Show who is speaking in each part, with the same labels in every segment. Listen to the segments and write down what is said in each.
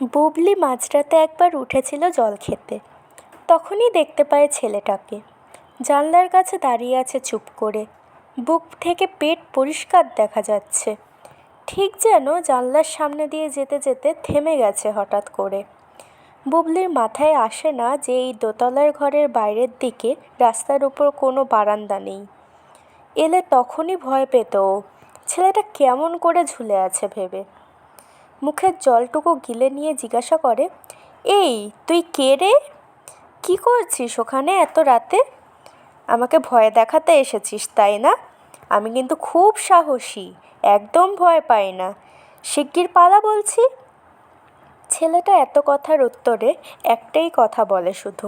Speaker 1: বুবলি মাঝরাতে একবার উঠেছিল জল খেতে। তখনই দেখতে পায় ছেলেটাকে জানলার কাছে দাঁড়িয়ে আছে চুপ করে। বুক থেকে পেট পরিষ্কার দেখা যাচ্ছে, ঠিক যেন জানলার সামনে দিয়ে যেতে যেতে থেমে গেছে হঠাৎ করে। বুবলির মাথায় আসে না যে এই দোতলার ঘরের বাইরের দিকে রাস্তার উপর কোনো বারান্দা নেই। এলে তখনই ভয় পেত ও, ছেলেটা কেমন করে ঝুলে আছে ভেবে। মুখের জলটুকু গিলে নিয়ে জিজ্ঞাসা করে, এই তুই কে রে? কী করছিস ওখানে এত রাতে? আমাকে ভয় দেখাতে এসেছিস তাই না? আমি কিন্তু খুব সাহসী, একদম ভয় পাই না। শিগগির পালা বলছি। ছেলেটা এত কথার উত্তরে একটাই কথা বলে শুধু,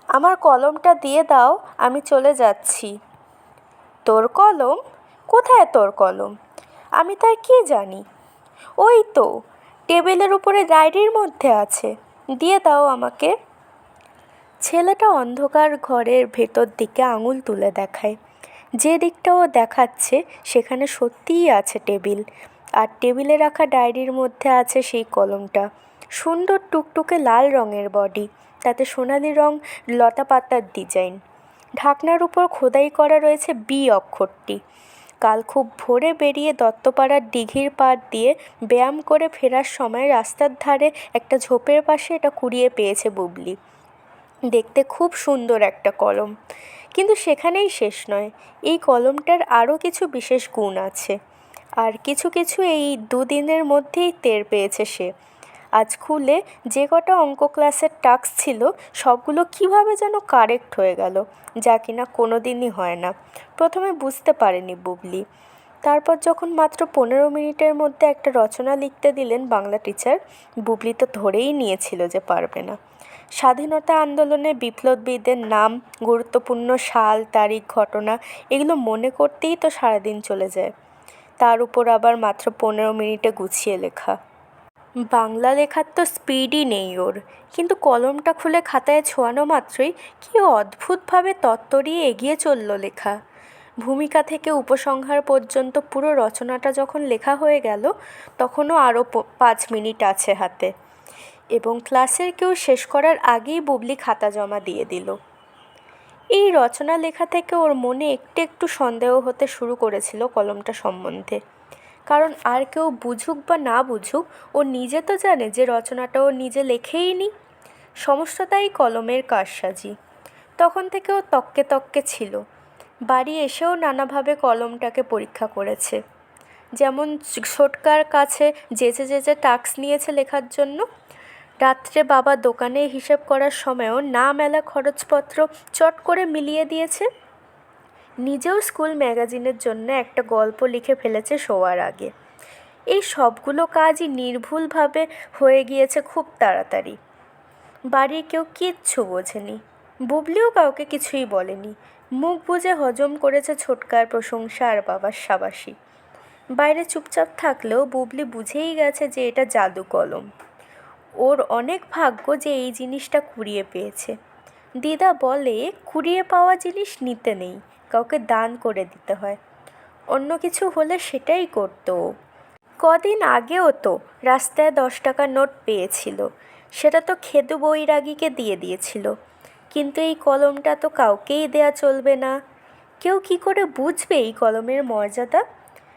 Speaker 1: আমার কলমটা দিয়ে দাও, আমি চলে যাচ্ছি। তোর কলম? কোথায় তোর কলম? আমি তার কি জানি। ওই তো টেবিলের উপরে ডায়েরির মধ্যে আছে, দিয়ে দাও আমাকে। ছেলেটা অন্ধকার ঘরের ভেতর দিকে আঙুল তুলে দেখায়। যে দিকটা ও দেখাচ্ছে সেখানে সত্যিই আছে টেবিল, আর টেবিলে রাখা ডায়েরির মধ্যে আছে সেই কলমটা। সুন্দর টুকটুকে লাল রঙের বডি, তাতে সোনালি রং লতা পাতার ডিজাইন। ঢাকনার উপর খোদাই করা রয়েছে বি অক্ষরটি। কাল খুব ভোরে বেরিয়ে দত্তপাড়ার দিঘির পাড় দিয়ে ব্যায়াম করে ফেরার সময় রাস্তার ধারে একটা ঝোপের পাশে এটা কুড়িয়ে পেয়েছে বুবলি। দেখতে খুব সুন্দর একটা কলম, কিন্তু সেখানেই শেষ নয়। এই কলমটার আরও কিছু বিশেষ গুণ আছে, আর কিছু কিছু এই দুদিনের মধ্যেই টের পেয়েছে সে। আজ খুলে যে কটা অঙ্ক ক্লাসের টাস্ক ছিল সবগুলো কিভাবে যেন কারেক্ট হয়ে গেল, যা কিনা কোনো দিনই হয় না। প্রথমে বুঝতে পারেনি বুবলি। তারপর যখন মাত্র 15 মিনিটের মধ্যে একটা রচনা লিখতে দিলেন বাংলা টিচার, বুবলি তো ধরেই নিয়েছিল যে পারবে না। স্বাধীনতা আন্দোলনে বিপ্লবীদের নাম, গুরুত্বপূর্ণ সাল, তারিখ, ঘটনা এগুলো মনে করতেই তো সারাদিন চলে যায়। তার উপর আবার মাত্র 15 মিনিটে গুছিয়ে লেখা। বাংলা লেখার তো স্পিডই নেই ওর, কিন্তু কলমটা খুলে খাতায় ছোঁয়ানো মাত্রই কী অদ্ভুতভাবে তত্তরিয়ে এগিয়ে চলল লেখা। ভূমিকা থেকে উপসংহার পর্যন্ত পুরো রচনাটা যখন লেখা হয়ে গেল, তখনও আরও 5 মিনিট আছে হাতে, এবং ক্লাসের কেউ শেষ করার আগেই বুবলি খাতা জমা দিয়ে দিল। এই রচনা লেখা থেকে ওর মনে একটু একটু সন্দেহ হতে শুরু করেছিল কলমটা সম্বন্ধে। কারণ আর কেউ বুঝুক বা না বুঝুক, ও নিজে তো জানে যে রচনাটা ও নিজে লেখেই নি। সমস্তটাই কলমের কারসাজি। তখন থেকে ও তককে তককে ছিল। বাড়ি এসেও নানাভাবে কলমটাকে পরীক্ষা করেছে। যেমন ছোটকার কাছে যেচে যেচে টাস্ক নিয়েছে লেখার জন্য। রাত্রে বাবা দোকানে হিসেব করার সময়ও না মেলা খরচপত্র চট করে মিলিয়ে দিয়েছে। নিজেও স্কুল ম্যাগাজিনের জন্য একটা গল্প লিখে ফেলেছে শোয়ার আগে। এই সবগুলো কাজই নির্ভুলভাবে হয়ে গিয়েছে খুব তাড়াতাড়ি। বাড়ির কেউ কিচ্ছু বোঝেনি, বুবলিও কাউকে কিছুই বলেনি। মুখ বুজে হজম করেছে ছোটকার প্রশংসা আর বাবার সাবাসি। বাইরে চুপচাপ থাকলেও বুবলি বুঝেই গেছে যে এটা জাদু কলম। ওর অনেক ভাগ্য যে এই জিনিসটা কুড়িয়ে পেয়েছে। দিদা বলে কুড়িয়ে পাওয়া জিনিস নিতে নেই, কাউকে দান করে দিতে হয়। অন্য কিছু হলে সেটাই করতো ও। কদিন আগেও তো রাস্তায় 10 টাকার নোট পেয়েছিল, সেটা তো খেদু বৈরাগীকে দিয়ে দিয়েছিল। কিন্তু এই কলমটা তো কাউকেই দেয়া চলবে না। কেউ কি করে বুঝবে এই কলমের মর্যাদা?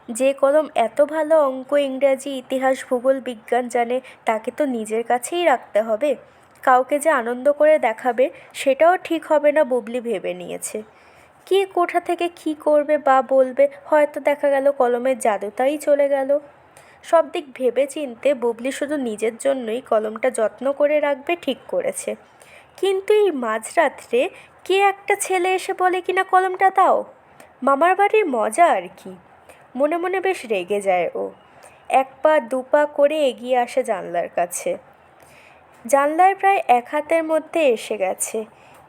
Speaker 1: যে কলম এত ভালো অঙ্ক, ইংরাজি, ইতিহাস, ভূগোল, বিজ্ঞান জানে, তাকে তো নিজের কাছেই রাখতে হবে। কাউকে যে আনন্দ করে দেখাবে সেটাও ঠিক হবে না বুবলি ভেবে নিয়েছে। কে কোথা থেকে কি করবে বা বলবে, হয়তো দেখা গেল কলমের জাদুটাই চলে গেল। সব দিক ভেবে চিনতে বুবলি শুধু নিজের জন্যই কলমটা যত্ন করে রাখবে ঠিক করেছে। কিন্তু এই মাঝরাত্রে কে একটা ছেলে এসে বলে কিনা কলমটা দাও। মামার বাড়ির মজা আর কি। মনে মনে বেশ রেগে যায় ও। 1 পা 2 পা করে এগিয়ে আসে জানলার কাছে। জানলার প্রায় 1 হাতের মধ্যে এসে গেছে।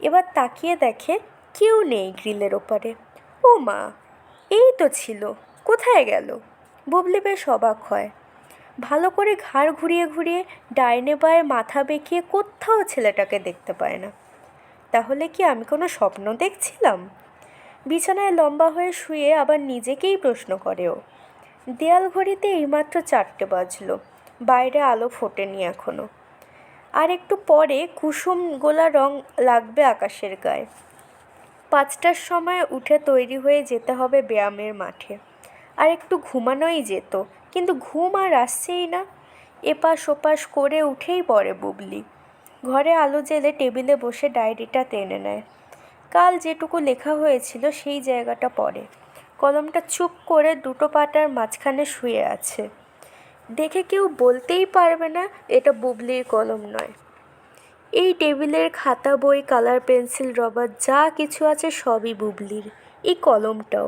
Speaker 1: এবার তাকিয়ে দেখে কেউ নেই গ্রিলের ওপারে। ও মা, এই তো ছিল, কোথায় গেল? বুবলি বেশ অবাক হয়। ভালো করে ঘাড় ঘুরিয়ে ঘুরিয়ে ডাইনে বাঁয়ে মাথা বেঁকিয়ে কোথাও ছেলেটাকে দেখতে পায় না। তাহলে কি আমি কোনো স্বপ্ন দেখছিলাম? বিছানায় লম্বা হয়ে শুয়ে আবার নিজেকেই প্রশ্ন করে ও। দেয়াল ঘড়িতে এইমাত্র 4টে বাজলো। বাইরে আলো ফোটেনি এখনো। আর একটু পরে কুসুম গোলা রং লাগবে আকাশের গায়ে। 5টার সময় উঠে তৈরি হয়ে যেতে হবে ব্যায়ামের মাঠে। আর একটু ঘুমানোই যেত, কিন্তু ঘুম আর আসছেই না। এপাশ ওপাশ করে উঠেই পড়ে বুবলি। ঘরে আলো জ্বেলে টেবিলে বসে ডায়েরিটা টেনে নেয়। কাল যেটুকু লেখা হয়েছিল সেই জায়গাটা পড়ে। কলমটা চুপ করে দুটো পাতার মাঝখানে শুয়ে আছে। দেখে কেউ বলতেই পারবে না এটা বুবলির কলম নয়। এই টেবিলের খাতা, বই, কালার পেন্সিল, রবার যা কিছু আছে সবই বুবলির। এই কলমটাও।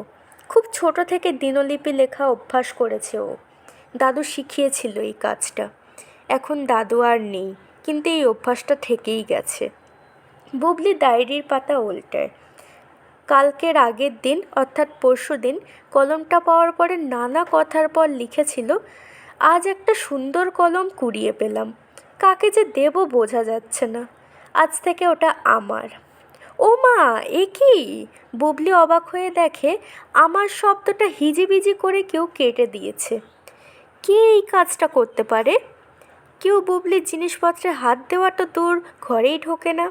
Speaker 1: খুব ছোট থেকে দিনলিপি লেখা অভ্যাস করেছে ও। দাদু শিখিয়েছিল এই কাজটা। এখন দাদু আর নেই, কিন্তু এই অভ্যাসটা থেকেই গেছে। বুবলি ডায়েরির পাতা উল্টায়। কালকের আগের দিন অর্থাৎ পরশুদিন কলমটা পাওয়ার পরে নানা কথার পর লিখেছিল, আজ একটা সুন্দর কলম কুড়িয়ে পেলাম, কাকে যে দেবো বোঝা যাচ্ছে না, আজ থেকে ওটা আমার। ও মা, এ কি! বুবলি অবাক হয়ে দেখে আমার শব্দটা হিজিবিজি করে কেউ কেটে দিয়েছে। কে এই কাজটা করতে পারে? কেউ বুবলির জিনিসপত্রে হাত দেওয়াটা দূর, ঘরেই ঢোকে না।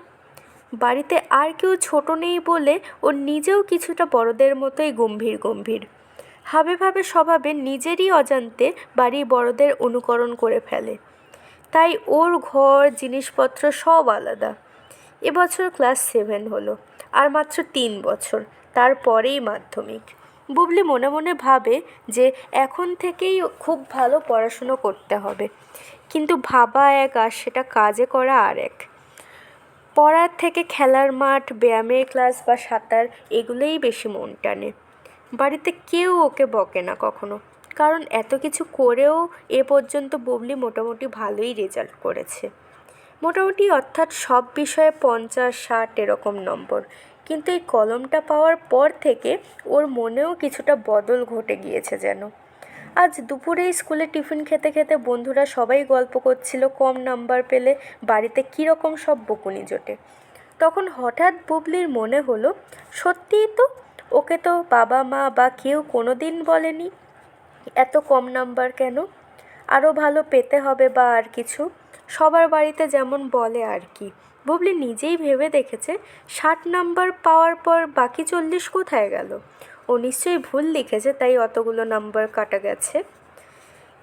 Speaker 1: বাড়িতে আর কেউ ছোট নেই বলে ও নিজেও কিছুটা বড়দের মতোই গম্ভীর গম্ভীর। হাবে ভাবে স্বভাবে নিজেরই অজান্তে বাড়ির বড়দের অনুকরণ করে ফেলে। তাই ওর ঘর, জিনিসপত্র সব আলাদা। এবছর ক্লাস 7 হলো, আর মাত্র 3 বছর, তারপরেই মাধ্যমিক। বুবলি মনে মনে ভাবে যে এখন থেকেই খুব ভালো পড়াশুনো করতে হবে, কিন্তু ভাবা এক আর সেটা কাজে করা আর এক। পড়ার থেকে খেলার মাঠ, ব্যায়ামের ক্লাস বা সাঁতার এগুলোই বেশি মন টানে। বাড়িতে কেউ ওকে বকে না কখনো, কারণ এত কিছু করেও এ পর্যন্ত বুবলি মোটামুটি ভালোই রেজাল্ট করেছে। মোটামুটি অর্থাৎ সব বিষয়ে 50-60 এরকম নম্বর। কিন্তু এই কলমটা পাওয়ার পর থেকে ওর মনেও কিছুটা বদল ঘটে গিয়েছে যেন। আজ দুপুরেই স্কুলে টিফিন খেতে খেতে বন্ধুরা সবাই গল্প করছিল কম নাম্বার পেলে বাড়িতে কীরকম সব বকুনি জোটে। তখন হঠাৎ বুবলির মনে হলো, সত্যিই তো, ওকে তো বাবা মা বা কেউ কোনো দিন বলেনি এত কম নাম্বার কেন, আরও ভালো পেতে হবে বা আর কিছু, সবার বাড়িতে যেমন বলে আর কি। বুবলি নিজেই ভেবে দেখেছে 60 নাম্বার পাওয়ার পর বাকি 40 কোথায় গেল। ও নিশ্চয়ই ভুল লিখেছে, তাই অতগুলো নাম্বার কাটা গেছে।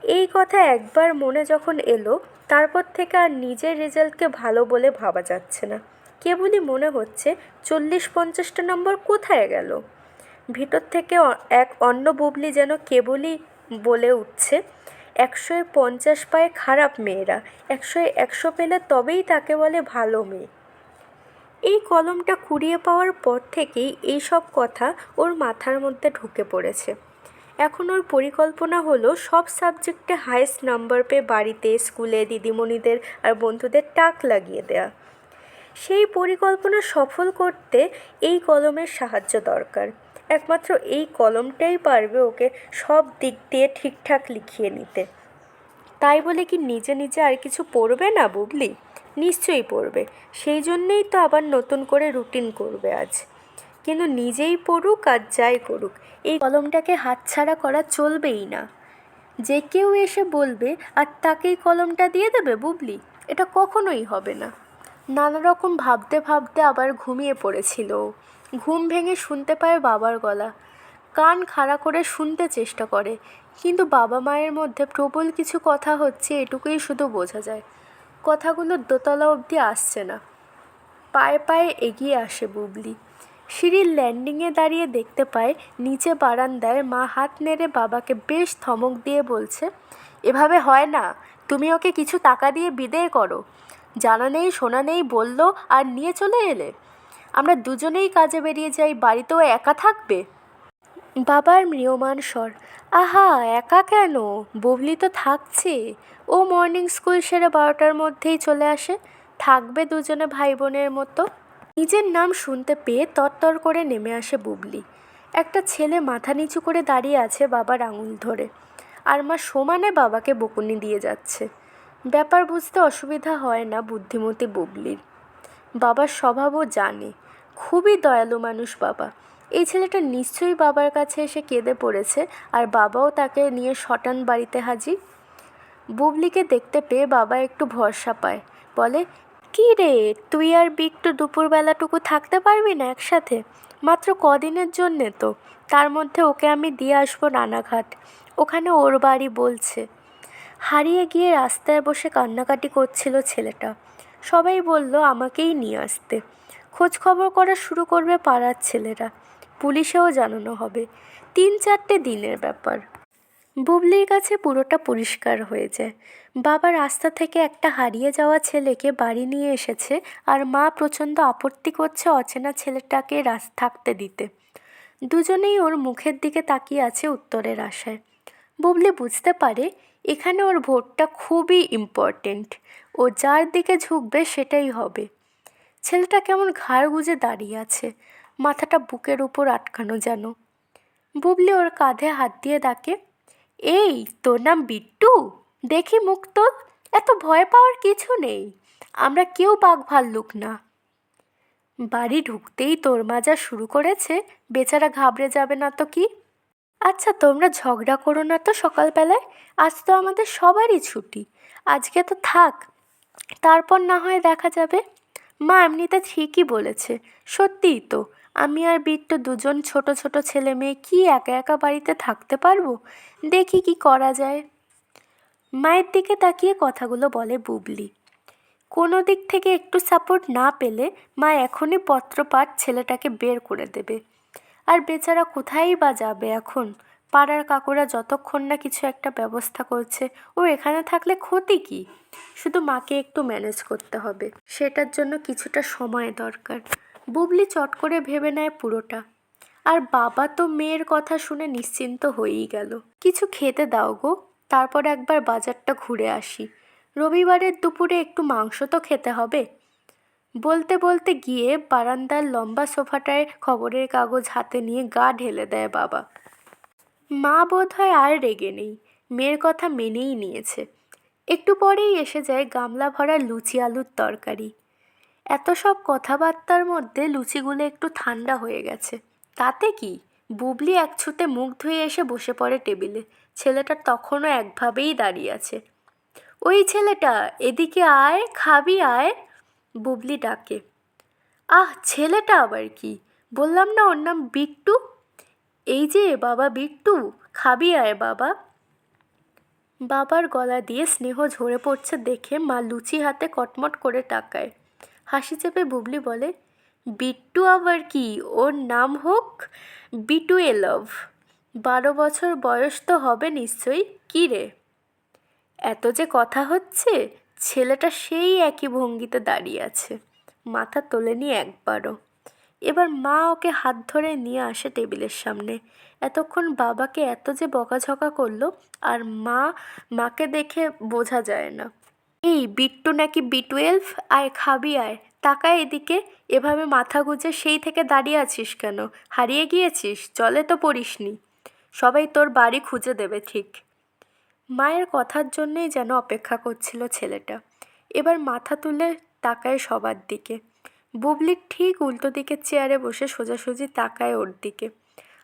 Speaker 1: এই কথা একবার মনে যখন এলো, তারপর থেকে আর নিজের রেজাল্টকে ভালো বলে ভাবা যাচ্ছে না। কেবলই মনে হচ্ছে 40-50টা নম্বর কোথায় গেল। ভিতর থেকে এক অন্য বুবলি যেন কেবলই বলে উঠছে, 100-এ 50 পায় খারাপ মেয়েরা, 100-এ 100 পেলে তবেই তাকে বলে ভালো মেয়ে। এই কলমটা কুড়িয়ে পাওয়ার পর থেকেই এই সব কথা ওর মাথার মধ্যে ঢুকে পড়েছে। এখন ওর পরিকল্পনা হলো সব সাবজেক্টে হাইয়েস্ট নাম্বার পেয়ে বাড়িতে, স্কুলে দিদিমণিদের আর বন্ধুদের টাক লাগিয়ে দেয়া। সেই পরিকল্পনা সফল করতে এই কলমের সাহায্য দরকার। একমাত্র এই কলমটাই পারবে ওকে সব দিক দিয়ে ঠিকঠাক লিখিয়ে নিতে। তাই বলে কি নিজে নিজে আর কিছু পড়বে না বুবলি? নিশ্চয়ই পড়বে। সেই জন্যেই তো আবার নতুন করে রুটিন করবে আজ। কিন্তু নিজেই পড়ুক আর যাই করুক, এই কলমটাকে হাতছাড়া করা চলবেই না। যে কেউ এসে বলবে আর তাকেই কলমটা দিয়ে দেবে বুবলি, এটা কখনোই হবে না। নানা রকম ভাবতে ভাবতে আবার ঘুমিয়ে পড়েছিল। ঘুম ভেঙে শুনতে পায় বাবার গলা। কান খাড়া করে শুনতে চেষ্টা করে, কিন্তু বাবা মায়ের মধ্যে প্রবল কিছু কথা হচ্ছে এটুকুই শুধু বোঝা যায়। কথাগুলো দোতলা অবধি আসছে না। পায়ে পায়ে এগিয়ে আসে বুবলি। সিঁড়ির ল্যান্ডিংয়ে দাঁড়িয়ে দেখতে পায় নিচে বারান্দায় মা হাত নেড়ে বাবাকে বেশ ধমক দিয়ে বলছে, এভাবে হয় না, তুমি ওকে কিছু টাকা দিয়ে বিদেয় করো। জানা নেই শোনা নেই বললো আর নিয়ে চলে এলে। আমরা দুজনেই কাজে বেরিয়ে যাই, বাড়িতেও একা থাকবে। বাবার ম্রিয়মাণ স্বর, আহা একা কেন, বুবলি তো থাকছে। ও মর্নিং স্কুল সেরে 12টার মধ্যেই চলে আসে, থাকবে দুজনে ভাই বোনের মতো। নিজের নাম শুনতে পেয়ে তরতর করে নেমে আসে বুবলি। একটা ছেলে মাথা নিচু করে দাঁড়িয়ে আছে বাবার আঙুল ধরে, আর মা সমানে বাবাকে বকুনি দিয়ে যাচ্ছে। ব্যাপার বুঝতে অসুবিধা হয় না বুদ্ধিমতী বুবলির। বাবার স্বভাবও জানে, খুবই দয়ালু মানুষ বাবা। এই ছেলেটা নিশ্চয়ই বাবার কাছে এসে কেঁদে পড়েছে, আর বাবাও তাকে নিয়ে শটান বাড়িতে হাজির। বুবলিকে দেখতে পেয়ে বাবা একটু ভরসা পায়, বলে, কী রে, তুই আর বিট্টু দুপুরবেলাটুকু থাকতে পারবি না একসাথে? মাত্র কদিনের জন্যে তো, তার মধ্যে ওকে আমি দিয়ে আসবো রানাঘাট, ওখানে ওর বাড়ি বলছে। হারিয়ে গিয়ে রাস্তায় বসে কান্নাকাটি করছিল ছেলেটা। সবাই বলল আমাকেই নিয়ে আসতে। খোঁজ খবর করা শুরু করবে পাড়ার ছেলেরা, পুলিশেও জানানো হবে। 3-4 দিনের ব্যাপার। বুবলির কাছে পুরোটা পরিষ্কার হয়ে যায়। বাবা রাস্তা থেকে একটা হারিয়ে যাওয়া ছেলেকে বাড়ি নিয়ে এসেছে, আর মা প্রচণ্ড আপত্তি করছে অচেনা ছেলেটাকে থাকতে দিতে। দুজনেই ওর মুখের দিকে তাকিয়ে আছে উত্তরের আশায়। বুবলি বুঝতে পারে এখানে ওর ভোটটা খুবই ইম্পর্টেন্ট, ও যার দিকে ঝুঁকবে সেটাই হবে। ছেলেটা কেমন ঘাড় গুঁজে দাঁড়িয়ে আছে, মাথাটা বুকের উপর আটকানো যেন। বুবলি ওর কাঁধে হাত দিয়ে ডাকে, এই তোর নাম বিট্টু? দেখি মুখ তোল, এত ভয় পাওয়ার কিছু নেই, আমরা কেউ বাঘ ভাল্লুক না। বাড়ি ঢুকতেই তোর মাজা শুরু করেছে, বেচারা ঘাবড়ে যাবে না তো কি? আচ্ছা তোমরা ঝগড়া করো না তো সকালবেলায়, আজ তো আমাদের সবারই ছুটি, আজকে তো থাক, তারপর না হয় দেখা যাবে। মা এমনিতে ঠিকই বলেছে, সত্যিই তো, আমি আর বিট্টু দুজন ছোট ছোট ছেলে মেয়ে কি একা একা বাড়িতে থাকতে পারবো? দেখি কি করা যায়। মায়ের দিকে তাকিয়ে কথাগুলো বলে বুবলি। কোনো দিক থেকে একটু সাপোর্ট না পেলে মা এখনই পত্রপাঠ ছেলেটাকে বের করে দেবে। আর বেচারা কোথায়ই বা যাবে এখন? পাড়ার কাকুরা যতক্ষণ না কিছু একটা ব্যবস্থা করছে, ও এখানে থাকলে ক্ষতি কি? শুধু মাকে একটু ম্যানেজ করতে হবে, সেটার জন্য কিছুটা সময় দরকার। বুবলি চট করে ভেবে নেয় পুরোটা। আর বাবা তো মেয়ের কথা শুনে নিশ্চিন্ত হয়েই গেল। কিছু খেতে দাও গো, তারপর একবার বাজারটা ঘুরে আসি, রবিবারের দুপুরে একটু মাংস তো খেতে হবে। বলতে বলতে গিয়ে বারান্দার লম্বা সোফাটায় খবরের কাগজ হাতে নিয়ে গা ঢেলে দেয় বাবা। মা বোধহয় আর রেগে নেই, মেয়ের কথা মেনেই নিয়েছে। একটু পরেই এসে যায় গামলা ভরা লুচি আলুর তরকারি। এত সব কথাবার্তার মধ্যে লুচিগুলো একটু ঠান্ডা হয়ে গেছে, তাতে কি? বুবলি এক ছুতে মুখ ধুয়ে এসে বসে পড়ে টেবিলে। ছেলেটা তখনও একভাবেই দাঁড়িয়ে আছে। ওই ছেলেটা, এদিকে আয়, খাবি আয়, বুবলি ডাকে। আহ, ছেলেটা আবার কি? বললাম না ওর নাম বিট্টু। এই যে বাবা বিট্টু, খাবি আয় বাবা। বাবার গলা দিয়ে স্নেহ ঝরে পড়ছে দেখে মা লুচি হাতে কটমট করে তাকায়। হাসি চেপে বুবলি বলে, বিট্টু আবার কি, ওর নাম হোক বিটুয়েলভ। 12 বছর বয়স তো হবে নিশ্চয়ই। কী রে? এত যে কথা হচ্ছে, ছেলেটা সেই একই ভঙ্গিতে দাঁড়িয়ে আছে, মাথা তোলেনি একবারও। এবার মা ওকে হাত ধরে নিয়ে আসে টেবিলের সামনে। এতক্ষণ বাবাকে এত যে বকাঝকা করলো, আর মাকে দেখে বোঝা যায় না। এই বিট্টু নাকি বি12? আয় খাবি আয়, তাকায় এদিকে। এভাবে মাথা গুঁজে সেই থেকে দাঁড়িয়ে আছিস কেন? হারিয়ে গিয়েছিস? জলে তো পড়িসনি, সবাই তোর বাড়ি খুঁজে দেবে ঠিক। মায়ের কথার জন্যই যেন অপেক্ষা করছিল ছেলেটা। এবার মাথা তুলে তাকায় সবার দিকে। বুবলি ঠিক উল্টো দিকের চেয়ারে বসে সোজাসুজি তাকায় ওর দিকে।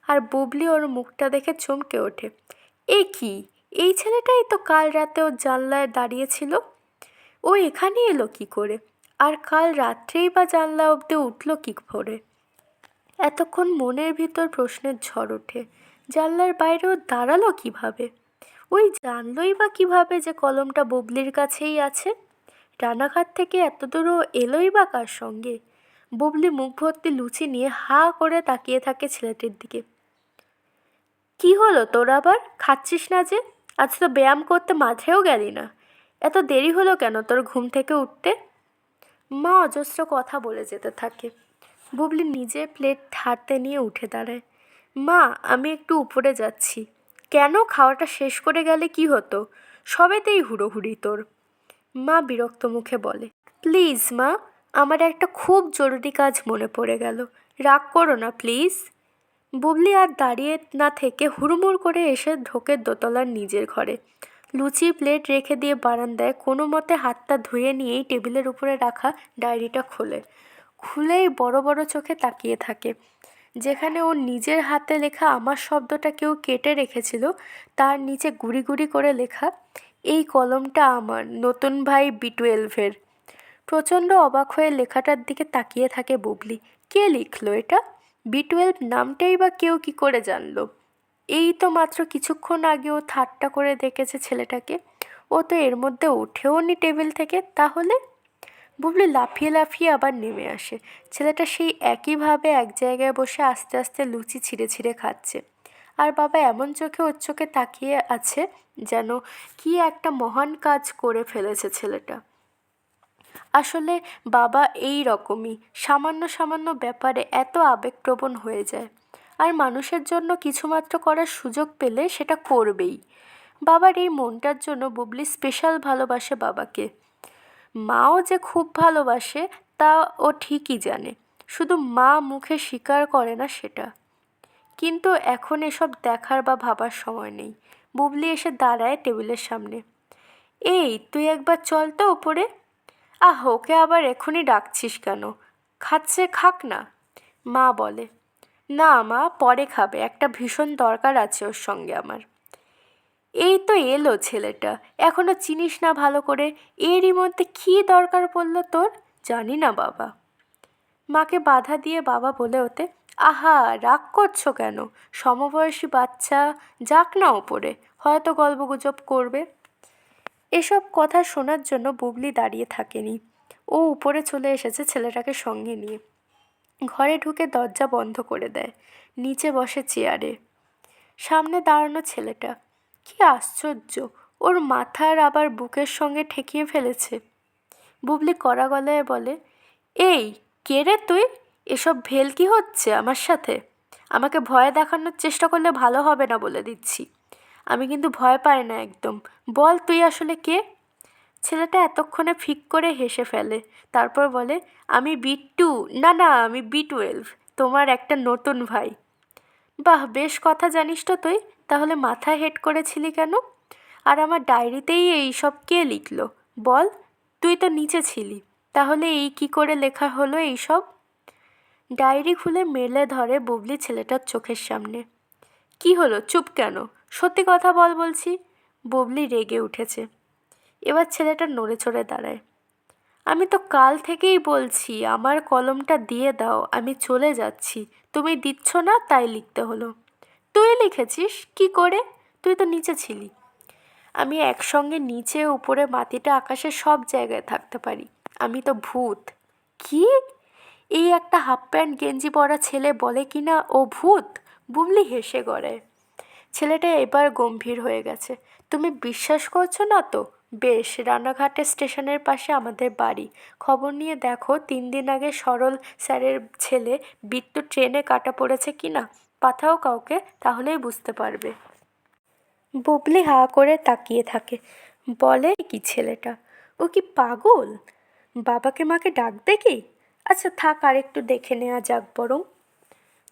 Speaker 1: আর বুবলি ওর মুখটা দেখে চমকে ওঠে। এ কি, এই ছেলেটাই তো কাল রাতে ওর জানলায় দাঁড়িয়েছিল। ও এখানে এলো কি করে? আর কাল রাত্রেই বা জানলা অবধি উঠল কী করে? এতক্ষণ মনের ভিতর প্রশ্নের ঝড় ওঠে। জানলার বাইরেও দাঁড়ালো কিভাবে? ওই জানলই বা কিভাবে যে কলমটা বুবলির কাছেই আছে? রানাঘাট থেকে এত দূরও এলোই বা কার সঙ্গে? বুবলি মুখ ভর্তি লুচি নিয়ে হা করে তাকিয়ে থাকে ছেলেটির দিকে। কি হলো তোর আবার? খাচ্ছিস না যে? আজ তো ব্যায়াম করতে মাঠেও গেলি না। এত দেরি হলো কেন তোর ঘুম থেকে উঠতে? মা অজস্র কথা বলে যেতে থাকে। বুবলি নিজে প্লেট হাতে নিয়ে উঠে দাঁড়ায়। মা, আমি একটু উপরে যাচ্ছি। কেন? খাওয়াটা শেষ করে গেলে কি হতো? সবেতেই হুড়োহুড়ি তোর। মা বিরক্ত মুখে বলে, প্লিজ মা, আমার একটা খুব জরুরি কাজ মনে পড়ে গেল, রাগ করো না প্লিজ। বুবলি আর দাঁড়িয়ে না থেকে হুড়মুড় করে এসে ঢোকে দোতলার নিজের ঘরে। লুচি প্লেট রেখে দিয়ে বারান্দায় কোনো মতে হাতটা ধুয়ে নিয়েই টেবিলের উপরে রাখা ডায়েরিটা খুলেই বড় বড় চোখে তাকিয়ে থাকে। যেখানে ওর নিজের হাতে লেখা আমার শব্দটা কেউ কেটে রেখেছিল, তার নিচে গুড়ি গুড়ি করে লেখা, এই কলমটা আমার নতুন ভাই B12-এর। প্রচণ্ড অবাক হয়ে লেখাটার দিকে তাকিয়ে থাকে বুবলি। কে লিখলো এটা? B12 নামটাই বা কেউ কি করে জানলো? এই তো মাত্র কিছুক্ষণ আগে ও ঠাট্টা করে দেখেছে ছেলেটাকে। ও তো এর মধ্যে ওঠেও নি টেবিল থেকে। তাহলে বুবলি লাফিয়ে লাফিয়ে আবার নেমে আসে। ছেলেটা সেই একইভাবে এক জায়গায় বসে আস্তে আস্তে লুচি ছিঁড়ে ছিঁড়ে খাচ্ছে। আর বাবা এমন চোখে ওর চোখে তাকিয়ে আছে যেন কি একটা মহান কাজ করে ফেলেছে ছেলেটা। আসলে বাবা এই রকমই, সামান্য সামান্য ব্যাপারে এত আবেগপ্রবণ হয়ে যায়। আর মানুষের জন্য কিছুমাত্র করার সুযোগ পেলে সেটা করবেই। বাবার এই মনটার জন্য বুবলি স্পেশাল ভালোবাসে বাবাকে। মাও যে খুব ভালোবাসে তা ও ঠিকই জানে, শুধু মা মুখে স্বীকার করে না সেটা। কিন্তু এখন এসব দেখার বা ভাবার সময় নেই। বুবলি এসে দাঁড়ায় টেবিলের সামনে। এই তুই একবার চল তো ওপরে। ওকে আবার এখনই ডাকছিস কেন? খাচ্ছে, খাক না। মা বলে। না মা, পরে খাবে, একটা ভীষণ দরকার আছে ওর সঙ্গে আমার। এই তো এলো ছেলেটা, এখনো চিনিস না ভালো করে? এরই মধ্যে কী দরকার পড়লো তোর? জানি না বাবা। মাকে বাধা দিয়ে বাবা বলে ওঠে, আহা রাগ করছো কেন? সমবয়সী বাচ্চা, যাক না ওপরে, হয়তো গল্পগুজব করবে। এসব কথা শোনার জন্য বুবলি দাঁড়িয়ে থাকেনি। ও উপরে চলে এসেছে ছেলেটাকে সঙ্গে নিয়ে। ঘরে ঢুকে দরজা বন্ধ করে দেয়। নিচে বসে চেয়ারে। সামনে দাঁড়ানো ছেলেটা। কি আশ্চর্য, ওর মাথার আবার বুকের সঙ্গে ঠেকিয়ে ফেলেছে। বুবলি কড়া গলায় বলে, এই কে রে তুই? এসব ভেলকি হচ্ছে আমার সাথে? আমাকে ভয় দেখানোর চেষ্টা করলে ভালো হবে না বলে দিচ্ছি। আমি কিন্তু ভয় পাই না একদম। বল তুই আসলে কে? ছেলেটা এতক্ষণে ফিক করে হেসে ফেলে। তারপর বলে, আমি বিট্টু, না না আমি B12, তোমার একটা নতুন ভাই। বাহ, বেশ কথা জানিস তো তুই। তাহলে মাথায় হেড করেছিলি কেন? আর আমার ডায়েরিতেই এই সব কে লিখলো বল? তুই তো নিচে ছিলি, তাহলে এই কি করে লেখা হলো এই সব? ডায়েরি খুলে মেলে ধরে বুবলি ছেলেটার চোখের সামনে। কি হলো, চুপ কেন? সত্যি কথা বল বলছি। বুবলি রেগে উঠেছে। এবার ছেলেটা নড়ে চড়ে দাঁড়ায়। আমি তো কাল থেকেই বলছি আমার কলমটা দিয়ে দাও, আমি চলে যাচ্ছি। তুমি দিচ্ছ না, তাই লিখতে হলো। তুই লিখেছিস কি করে? তুই তো নিচে ছিলি। আমি একসঙ্গে নিচে উপরে মাটিতে আকাশে সব জায়গায় থাকতে পারি। আমি তো ভূত। কি? এই একটা হাফ প্যান্ট গেঞ্জি পরা ছেলে বলে কি না ও ভূত? বুবলি হেসে গড়ায়। ছেলেটা এবার গম্ভীর হয়ে গেছে। তুমি বিশ্বাস করছো না তো? বেশ, রানাঘাটে স্টেশনের পাশে আমাদের বাড়ি। খবর নিয়ে দেখো 3 দিন আগে সরল স্যারের ছেলে বিট্টু ট্রেনে কাটা পড়েছে কি না। পাঠাও কাউকে, তাহলেই বুঝতে পারবে। বুবলি হা করে তাকিয়ে থাকে। বলে কি ছেলেটা? ও কি পাগল? বাবাকে মাকে ডাকবে কি? আচ্ছা থাক, আর একটু দেখে নেওয়া যাক বরং।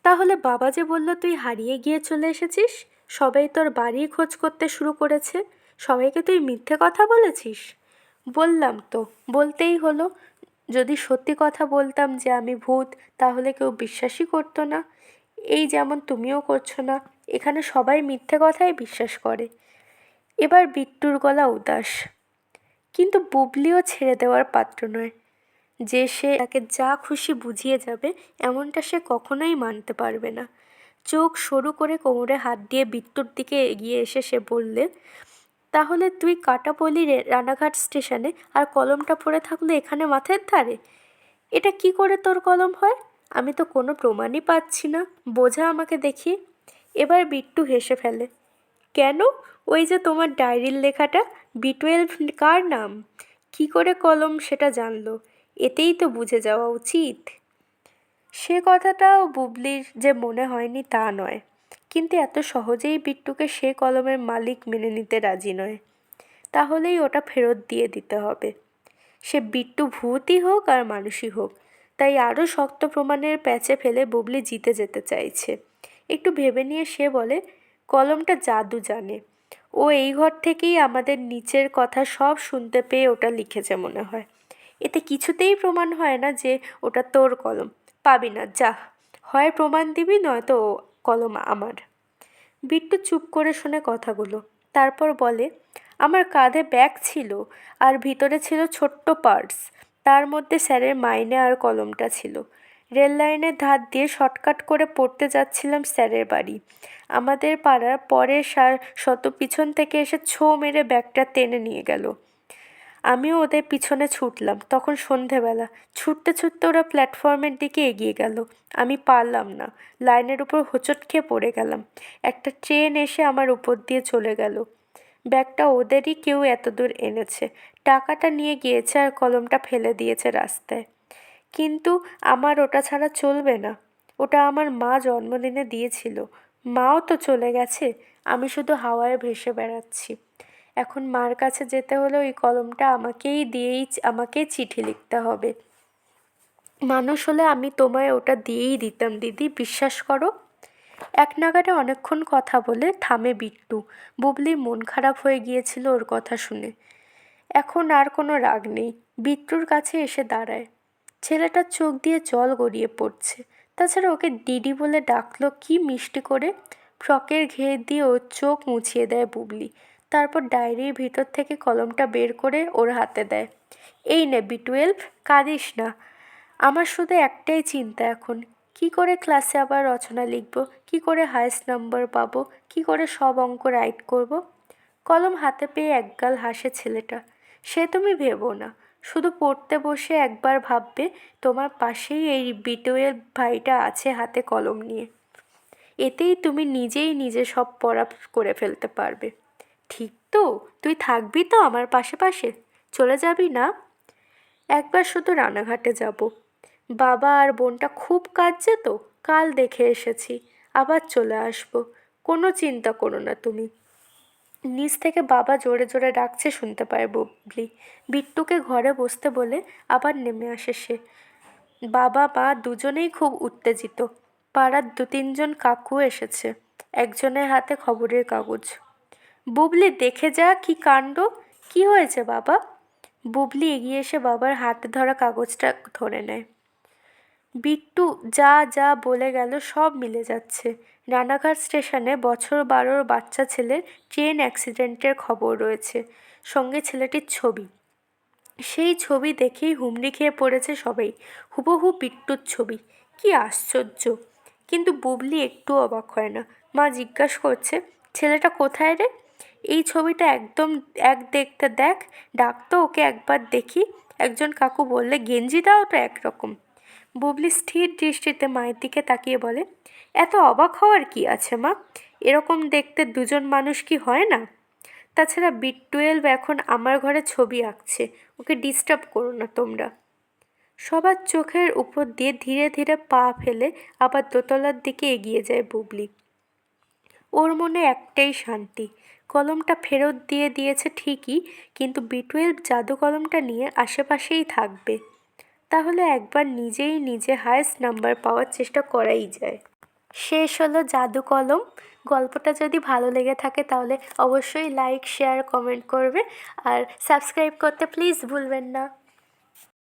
Speaker 1: তাহলে বাবা যে বলল তুই হারিয়ে গিয়ে চলে এসেছিস, সবাই তোর বাড়ি খোঁজ করতে শুরু করেছে, সবাইকে তুই মিথ্যে কথা বলেছিস? বললাম তো, বলতেই হলো। যদি সত্যি কথা বলতাম যে আমি ভূত, তাহলে কেউ বিশ্বাসই করতো না। এই যেমন তুমিও করছো না। এখানে সবাই মিথ্যে কথাই বিশ্বাস করে। এবার বিট্টুর গলা উদাস। কিন্তু বুবলিও ছেড়ে দেওয়ার পাত্র নয়। যে সে তাকে যা খুশি বুঝিয়ে যাবে এমনটা সে কখনোই মানতে পারবে না। চোখ সরু করে কোমরে হাত দিয়ে বিট্টুর দিকে এগিয়ে এসে সে বললে, তাহলে তুই কাটা পড়লি রানাঘাট স্টেশনে, আর কলমটা পড়ে থাকলো এখানে মাথার ধারে। এটা কি করে তোর কলম হয়? আমি তো কোনো প্রমাণই পাচ্ছি না, বোঝা আমাকে দেখি। এবার বিট্টু হেসে ফেলে। কেন? ওই যে তোমার ডায়েরির লেখাটা, B12 কার নাম? কি করে কলম সেটা জানলো? এতেই তো বুঝে যাওয়া উচিত। সে কথাটাও বুবলির যে মনে হয়নি তা নয়, কিন্তু এত সহজেই বিট্টুকে সে কলমের মালিক মেনে নিতে রাজি নয়। তাহলেই ওটা ফেরত দিয়ে দিতে হবে, সে বিট্টু ভূতই হোক আর মানুষই হোক। তাই আরও শক্ত প্রমাণের প্যাচে ফেলে বুবলি জিতে যেতে চাইছে। একটু ভেবে নিয়ে সে বলে, কলমটা জাদু জানে। ও এই ঘর থেকেই আমাদের নিচের কথা সব শুনতে পেয়ে ওটা লিখেছে মনে হয়। এতে কিছুতেই প্রমাণ হয় না যে ওটা তোর কলম। পাবি না, যা, হয় প্রমাণ দিবি নয়তো কলম আমার। বিট্টু চুপ করে শোনে কথাগুলো। তারপর বলে, আমার কাঁধে ব্যাগ ছিল আর ভিতরে ছিল ছোট্ট পার্স, তার মধ্যে স্যারের মাইনে আর কলমটা ছিল। রেল লাইনের ধার দিয়ে শর্টকাট করে পড়তে যাচ্ছিলাম স্যারের বাড়ি। আমাদের পাড়ার পরের শত পিছন থেকে এসে ছোঁ মেরে ব্যাগটা টেনে নিয়ে গেল। আমিও ওদের পিছনে ছুটলাম। তখন সন্ধেবেলা। ছুটতে ছুটতে ওরা প্ল্যাটফর্মের দিকে এগিয়ে গেল। আমি পারলাম না, লাইনের উপর হোঁচট খেয়ে পড়ে গেলাম। একটা ট্রেন এসে আমার উপর দিয়ে চলে গেল। ব্যাগটা ওদেরই কেউ এতদূর এনেছে, টাকাটা নিয়ে গিয়েছে আর কলমটা ফেলে দিয়েছে রাস্তায়। কিন্তু আমার ওটা ছাড়া চলবে না। ওটা আমার মা জন্মদিনে দিয়েছিল। মাও তো চলে গেছে, আমি শুধু হাওয়ায় ভেসে বেড়াচ্ছি। এখন মার কাছে যেতে হলে ওই কলমটা আমাকেই চিঠি লিখতে হবে। মানুষ হলে আমি তোমায় ওটা দিয়েই দিতাম দিদি, বিশ্বাস করো। এক নাগাড়ে অনেকক্ষণ কথা বলে থামে বিট্টু। বুবলির মন খারাপ হয়ে গিয়েছিল ওর কথা শুনে। এখন আর কোনো রাগ নেই। বিট্টুর কাছে এসে দাঁড়ায়। ছেলেটার চোখ দিয়ে জল গড়িয়ে পড়ছে। তাছাড়া ওকে দিদি বলে ডাকলো কি মিষ্টি করে। ফ্রকের ঘের দিয়ে ওর চোখ মুছিয়ে দেয় বুবলি। তারপর ডায়েরির ভিতর থেকে কলমটা বের করে ওর হাতে দেয়। এই নে B12, কাঁদিস না। আমার শুধু একটাই চিন্তা এখন, কি করে ক্লাসে আবার রচনা লিখব, কি করে হায়েস্ট নাম্বার পাবো, কি করে সব অঙ্ক রাইট করব। কলম হাতে পেয়ে একগাল হাসে ছেলেটা। সে তুমি ভেবো না, শুধু পড়তে বসে একবার ভাববে তোমার পাশেই এই B12 ভাইটা আছে হাতে কলম নিয়ে। এতেই তুমি নিজে সব পড়া করে ফেলতে পারবে। ঠিক তো? তুই থাকবি তো আমার পাশে পাশে? চলে যাবি না? একবার শুধু রানাঘাটে যাব। বাবা আর বোনটা খুব কাঁদছে তো, কাল দেখে এসেছি। আবার চলে আসবো। কোনো চিন্তা করো না তুমি। নিচ থেকে বাবা জোরে জোরে ডাকছে শুনতে পায় বুবলি। বিট্টুকে ঘরে বসতে বলে আবার নেমে আসে সে। বাবা মা দুজনেই খুব উত্তেজিত। পাড়ার 2-3 জন কাকু এসেছে। একজনের হাতে খবরের কাগজ। বুবলি দেখে যা কি কাণ্ড। কি হয়েছে বাবা? বুবলি এগিয়ে এসে বাবার হাতে ধরা কাগজটা ধরে নেয়। বিট্টু যা যা বলে গেল সব মিলে যাচ্ছে। রানাঘাট স্টেশনে বছর 12 বাচ্চা ছেলের ট্রেন অ্যাক্সিডেন্টের খবর রয়েছে, সঙ্গে ছেলেটির ছবি। সেই ছবি দেখেই হুমড়ি খেয়ে পড়েছে সবাই। হুবহু বিট্টুর ছবি। কি আশ্চর্য! কিন্তু বুবলি একটু অবাক হয় না। মা জিজ্ঞাসা করছে, ছেলেটা কোথায় রে? এই ছবিটা একদম দেখতে দেখ, ডাক তো ওকে একবার দেখি। একজন কাকু বললে, গেঞ্জিটাও তো একরকম। বুবলি স্থির দৃষ্টিতে মায়ের দিকে তাকিয়ে বলে, এত অবাক হওয়ার কি আছে মা? এরকম দেখতে 2জন মানুষ কি হয় না? তাছাড়া B12 এখন আমার ঘরে ছবি আঁকছে, ওকে ডিস্টার্ব করো না তোমরা। সবার চোখের উপর দিয়ে ধীরে ধীরে পা ফেলে আবার দোতলার দিকে এগিয়ে যায় বুবলি। ওর মনে একটাই শান্তি, কলমটা ফেরত দিয়ে দিয়েছে ঠিকই, কিন্তু B12 জাদু কলমটা নিয়ে আশেপাশেই থাকবে। তাহলে একবার নিজে হায়েস্ট নাম্বার পাওয়ার চেষ্টা করাই যায়। শেষ হলো জাদু কলম। গল্পটা যদি ভালো লেগে থাকে তাহলে অবশ্যই লাইক, শেয়ার, কমেন্ট করবে আর সাবস্ক্রাইব করতে প্লিজ ভুলবেন না।